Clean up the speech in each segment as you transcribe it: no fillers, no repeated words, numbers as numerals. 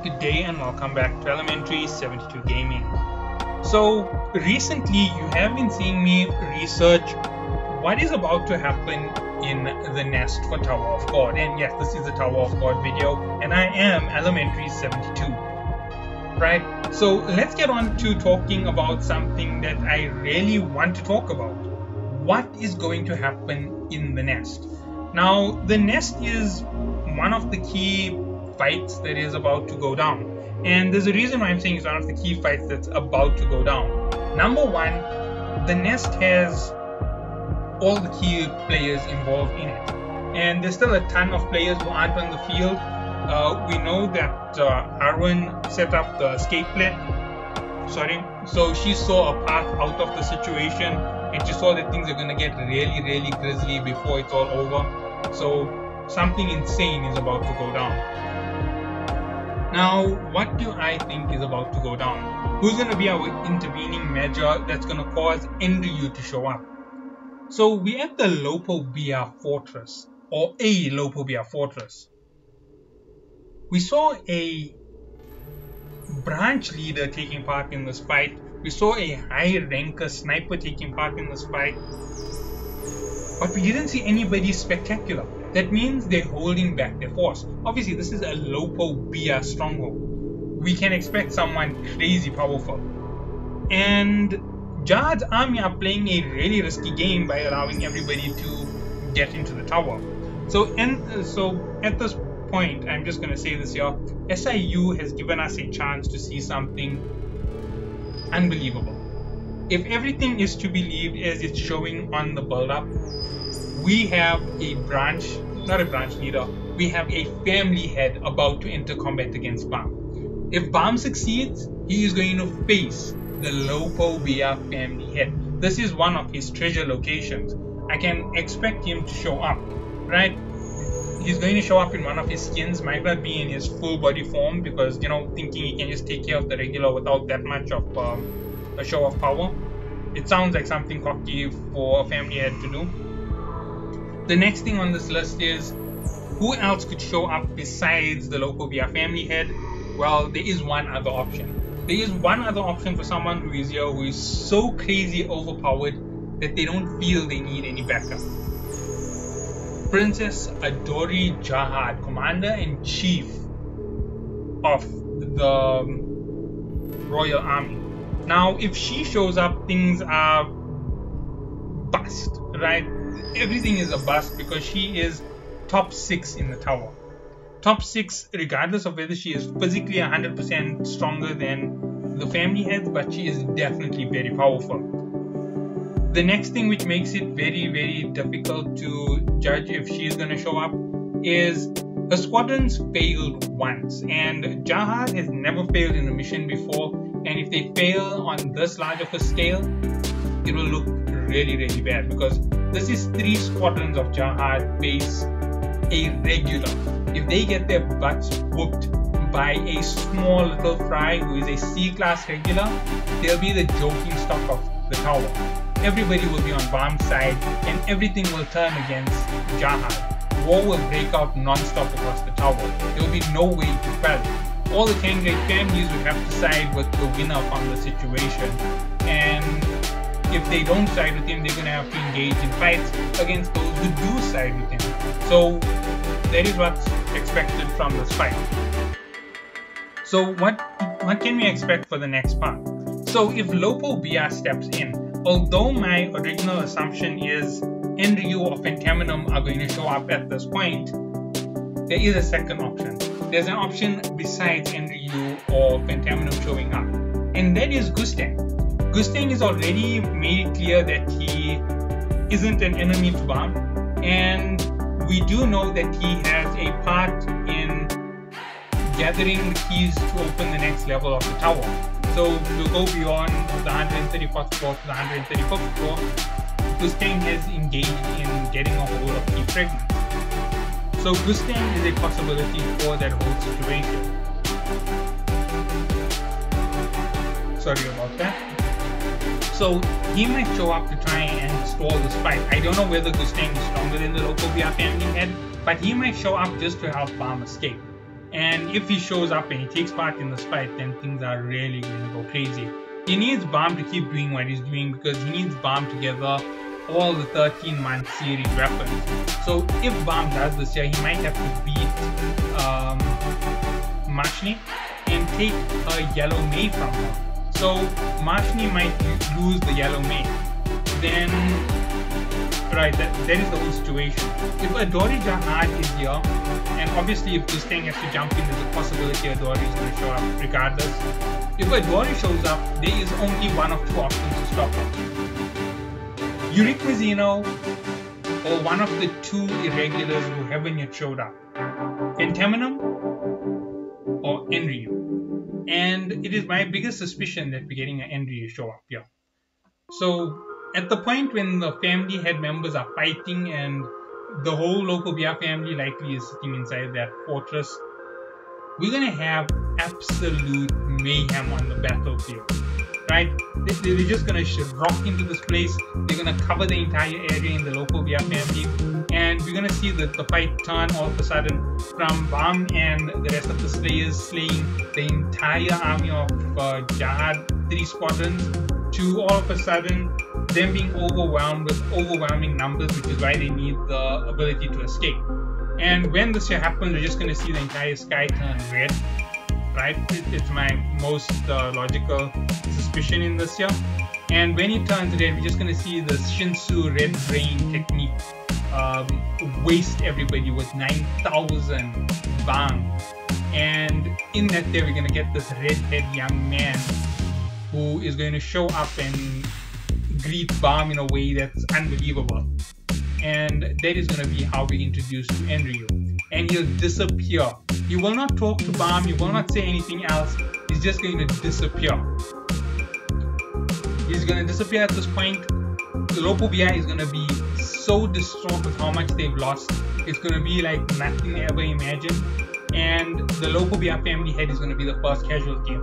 Good day and welcome back to Elementary 72 Gaming. So recently you have been seeing me research what is about to happen in the nest for Tower of God. And yes, this is a Tower of God video and I am Elementary 72. Right, so let's get on to talking about something that I really want to talk about. What is going to happen in the nest? Now, the nest is one of the key fights that is about to go down, and there's a reason why I'm saying it's one of the key fights that's about to go down. Number one, the nest has all the key players involved in it, and there's still a ton of players who aren't on the field. We know that Arwen set up the escape plan, so she saw a path out of the situation, and she saw that things are going to get really grisly before it's all over. So something insane is about to go down. Now, what do I think is about to go down? Who's going to be our intervening measure that's going to cause Enryu to show up? So we're at the Lopobia Fortress, or a Lopobia Fortress. We saw a branch leader taking part in this fight. We saw a high ranker sniper taking part in this fight. But we didn't see anybody spectacular. That means they're holding back their force. Obviously, this is a Lopobia stronghold. We can expect someone crazy powerful. And Jahad's army are playing a really risky game by allowing everybody to get into the tower. So at this point, I'm just going to say this here, SIU has given us a chance to see something unbelievable. If everything is to be believed as it's showing on the build-up, we have a not a branch leader, we have a family head about to enter combat against Bam. If Bam succeeds, he is going to face the Lopobia family head. This is one of his treasure locations. I can expect him to show up, right? He's going to show up in one of his skins, might not be in his full body form because, thinking he can just take care of the regular without that much of a show of power. It sounds like something cocky for a family head to do. The next thing on this list is, who else could show up besides the Lopobia family head? Well, there is one other option. There is one other option for someone who is here who is so crazy overpowered that they don't feel they need any backup. Princess Adori Jahad, Commander-in-Chief of the Royal Army. Now, if she shows up, things are bust, right? Everything is a bust because she is top 6 in the tower. Top 6, regardless of whether she is physically 100% stronger than the family heads, but she is definitely very powerful. The next thing which makes it very difficult to judge if she is going to show up is her squadrons failed once, and Jahad has never failed in a mission before, and if they fail on this large of a scale, it will look really bad because this is 3 squadrons of Jahad face a regular. If they get their butts whooped by a small little fry who is a C-class regular, they'll be the joking stock of the tower. Everybody will be on Bam's side and everything will turn against Jahad. War will break out non-stop across the tower. There will be no way to quell it. All the Kangate families would have to side with the winner from the situation, and if they don't side with him, they're going to have to engage in fights against those who do side with him. So that is what's expected from this fight. So what can we expect for the next part? So if Lopobia steps in, although my original assumption is Enryu or Pentaminum are going to show up at this point, there is a second option. There's an option besides Enryu or Pentaminum showing up, and that is Gustang. Gustang has already made it clear that he isn't an enemy to Bam, and we do know that he has a part in gathering the keys to open the next level of the tower. So we'll go beyond the 134th floor to the 135th floor. Gustang has engaged in getting a hold of key fragments. So Gustang is a possibility for that whole situation. Sorry about that. So he might show up to try and stall this fight. I don't know whether Gustang is stronger than the Lopobia family head, but he might show up just to help Bam escape. And if he shows up and he takes part in this fight, then things are really going to go crazy. He needs Bam to keep doing what he's doing because he needs Bam to gather all the 13-month series weapons. So if Bam does this here, he might have to beat Mashni and take a yellow May from her. So Mashni might lose the yellow May. Then, right, that is the whole situation. If Adori Jahad is here, and obviously if this thing has to jump in, there's a possibility Adori is going to show up regardless. If Adori shows up, there is only one of two options to stop her. Yurick Mizuno, or one of the two irregulars who haven't yet showed up. Pentaminum or Enryu. And it is my biggest suspicion that we're getting an Enryu show up here. So at the point when the family head members are fighting and the whole local Bia family likely is sitting inside that fortress, we're going to have absolute mayhem on the battlefield, right? They're just going to rock into this place. They're going to cover the entire area in the local Bia family, and we're going to see that the fight turn all of a sudden from Bam and the rest of the Slayers slaying the entire army of Jahad, 3 squadrons, to all of a sudden them being overwhelmed with overwhelming numbers, which is why they need the ability to escape. And when this here happens, we're just going to see the entire sky turn red, right? It's my most logical suspicion in this here. And when it turns red, we're just going to see the Shinsu red brain technique waste everybody with 9,000 bang. And in that there, we're going to get this red-haired young man who is going to show up and greet Bam in a way that's unbelievable. And that is going to be how we introduce to Enryu. And he'll disappear. He will not talk to Bam, he will not say anything else. He's just going to disappear. He's going to disappear at this point. The local BI is going to be so distraught with how much they've lost. It's going to be like nothing they ever imagined. And the local BI family head is going to be the first casualty.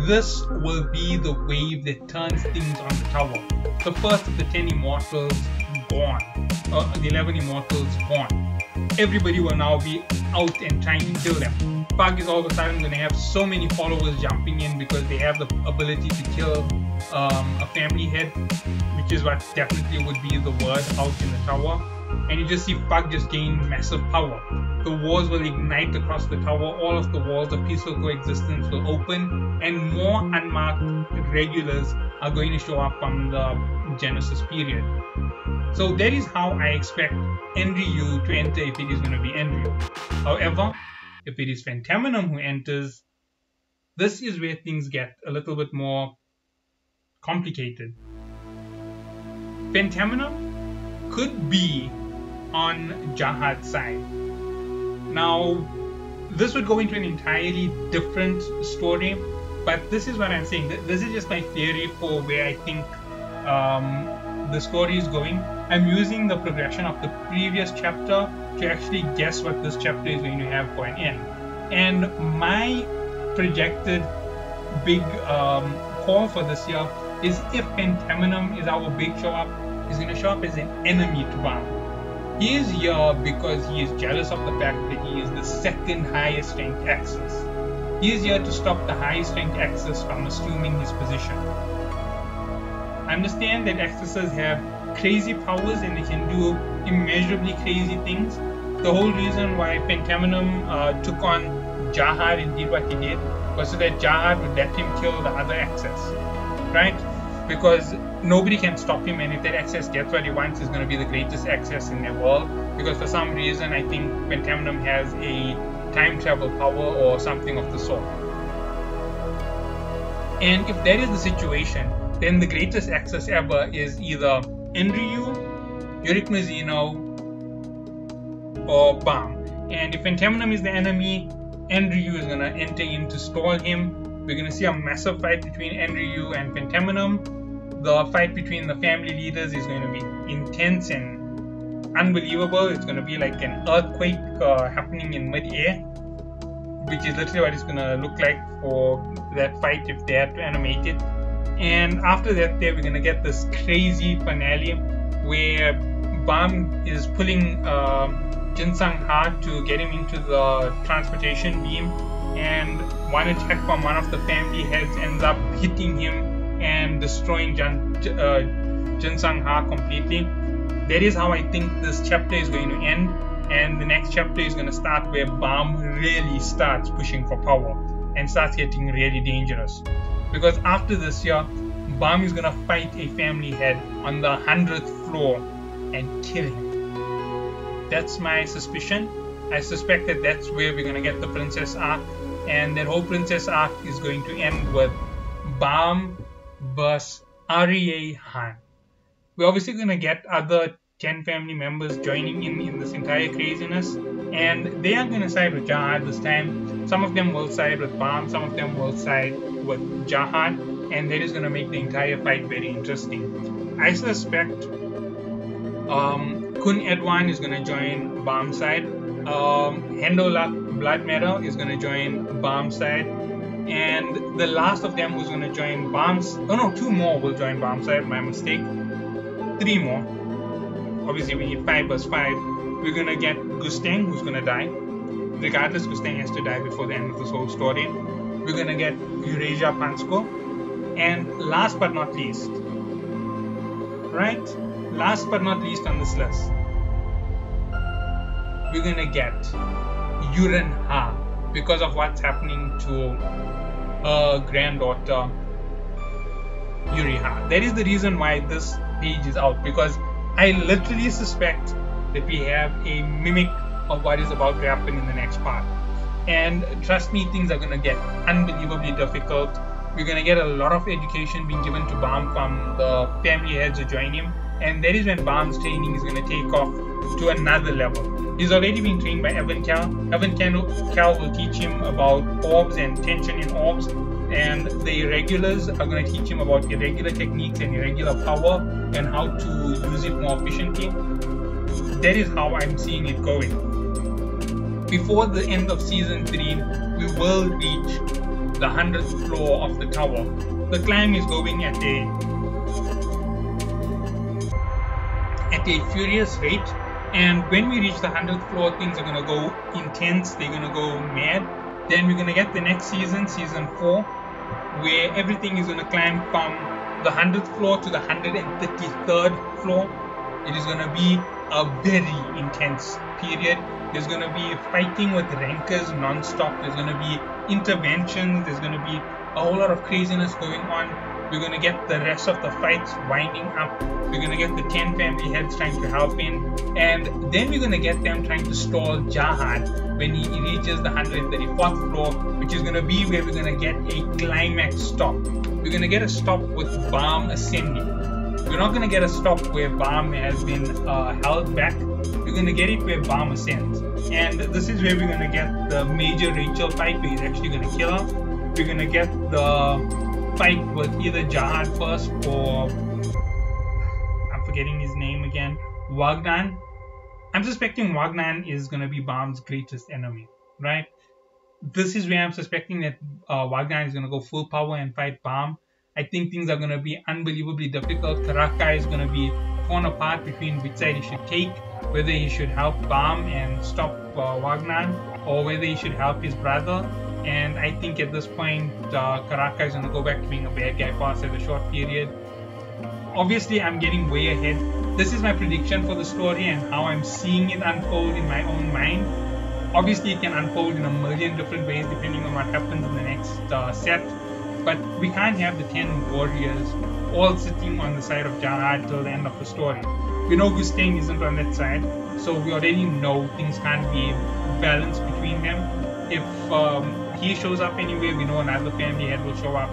This will be the wave that turns things on the tower. The first of the 10 immortals gone. The 11 immortals gone. Everybody will now be out and trying to kill them. Pug is all of a sudden going to have so many followers jumping in because they have the ability to kill a family head, which is what definitely would be the word out in the tower. And you just see Pug just gain massive power. The wars will ignite across the tower, all of the walls of peaceful coexistence will open, and more unmarked regulars are going to show up from the Genesis period. So that is how I expect Enryu to enter if it is going to be Enryu. However, if it is Pentaminum who enters, this is where things get a little bit more complicated. Pentaminum could be on Jahad's side. Now, this would go into an entirely different story, but this is what I'm saying. This is just my theory for where I think the story is going. I'm using the progression of the previous chapter to actually guess what this chapter is going to have for an end. And my projected big call for this year is if Pentaminum is our big show up, he's going to show up as an enemy to Bam. He is here because he is jealous of the fact that he is the second highest ranked Axis. He is here to stop the highest ranked Axis from assuming his position. Understand that Axis have crazy powers and they can do immeasurably crazy things. The whole reason why Pentaminum took on Jahad and did what he did was so that Jahad would let him kill the other Axis, right? Because nobody can stop him, and if that Axis gets what he wants, he's going to be the greatest Axis in the world. Because for some reason, I think Pentaminum has a time travel power or something of the sort. And if that is the situation, then the greatest Axis ever is either Enryu, Yurick Mizuno, or Bam. And if Pentaminum is the enemy, Enryu is going to enter in to stall him. We're going to see a massive fight between Enryu and Pentaminum. The fight between the family leaders is going to be intense and unbelievable. It's going to be like an earthquake happening in mid-air, which is literally what it's going to look like for that fight if they have to animate it. And after that, we're going to get this crazy finale where Bam is pulling Jin Sang Ha to get him into the transportation beam, and one attack from one of the family heads ends up hitting him and destroying Jin Sang Ha completely. That is how I think this chapter is going to end, and the next chapter is going to start where Bam really starts pushing for power and starts getting really dangerous. Because after this year, Bam is going to fight a family head on the 100th floor and kill him. That's my suspicion. I suspect that that's where we're going to get the princess arc, and that whole princess arc is going to end with Bam vs. Arya Han. We're obviously going to get other 10 family members joining in this entire craziness, and they are going to side with Jahad this time. Some of them will side with Bam, some of them will side with Jahad, and that is going to make the entire fight very interesting. I suspect Khun Edwan is going to join Bam's side, Hendo Blood Meadow is going to join Bam's side, and the last of them who's going to join Bam's, oh no, 2 more will join Bam's side, my mistake, 3 more. Obviously we need 5 vs 5. We're going to get Gusteng, who's going to die. Regardless, Gusteng has to die before the end of this whole story. We're going to get Eurasia Pansko. And last but not least, right? Last but not least on this list, we're going to get Yuren Ha, because of what's happening to her granddaughter Yuri Ha. That is the reason why this page is out, because I literally suspect that we have a mimic of what is about to happen in the next part. And trust me, things are going to get unbelievably difficult. We're going to get a lot of education being given to Bam from the family heads who join him. And that is when Bam's training is going to take off to another level. He's already been trained by Evan Cal. Evan Cal will teach him about orbs and tension in orbs. And the irregulars are going to teach him about irregular techniques and irregular power and how to use it more efficiently. That is how I'm seeing it going. Before the end of season 3, we will reach the 100th floor of the tower. The climb is going at a furious rate, and when we reach the 100th floor, things are going to go intense, they're going to go mad. Then we're going to get the next season, season 4, where everything is going to climb from the 100th floor to the 133rd floor. It is going to be a very intense period. There's going to be fighting with rankers non-stop. There's going to be interventions. There's going to be a whole lot of craziness going on. We're going to get the rest of the fights winding up. We're going to get the 10 family heads trying to help in. And then we're going to get them trying to stall Jahad when he reaches the 134th floor, which is going to be where we're going to get a climax stop. We're going to get a stop with Bam ascending. We're not going to get a stop where Bam has been held back. We're going to get it where Bam ascends. And this is where we're going to get the major Rachel fight where he's actually going to kill her. We're going to get the fight with either Jahad first or, I'm forgetting his name again, Wagnan. I'm suspecting Wagnan is going to be Bam's greatest enemy, right? This is where I'm suspecting that Wagnan is going to go full power and fight Bam. I think things are going to be unbelievably difficult. Karaka is going to be torn apart between which side he should take, whether he should help Bam and stop Wagnan, or whether he should help his brother. And I think at this point, Karaka is going to go back to being a bad guy for us at a short period. Obviously, I'm getting way ahead. This is my prediction for the story and how I'm seeing it unfold in my own mind. Obviously, it can unfold in a million different ways depending on what happens in the next set. But we can't have the 10 warriors all sitting on the side of Jahad till the end of the story. We know Gusteng isn't on that side, so we already know things can't be balanced between them. If he shows up anyway, we know another family head will show up.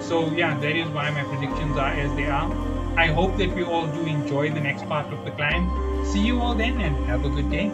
So yeah, that is why my predictions are as they are. I hope that we all do enjoy the next part of the climb. See you all then and have a good day.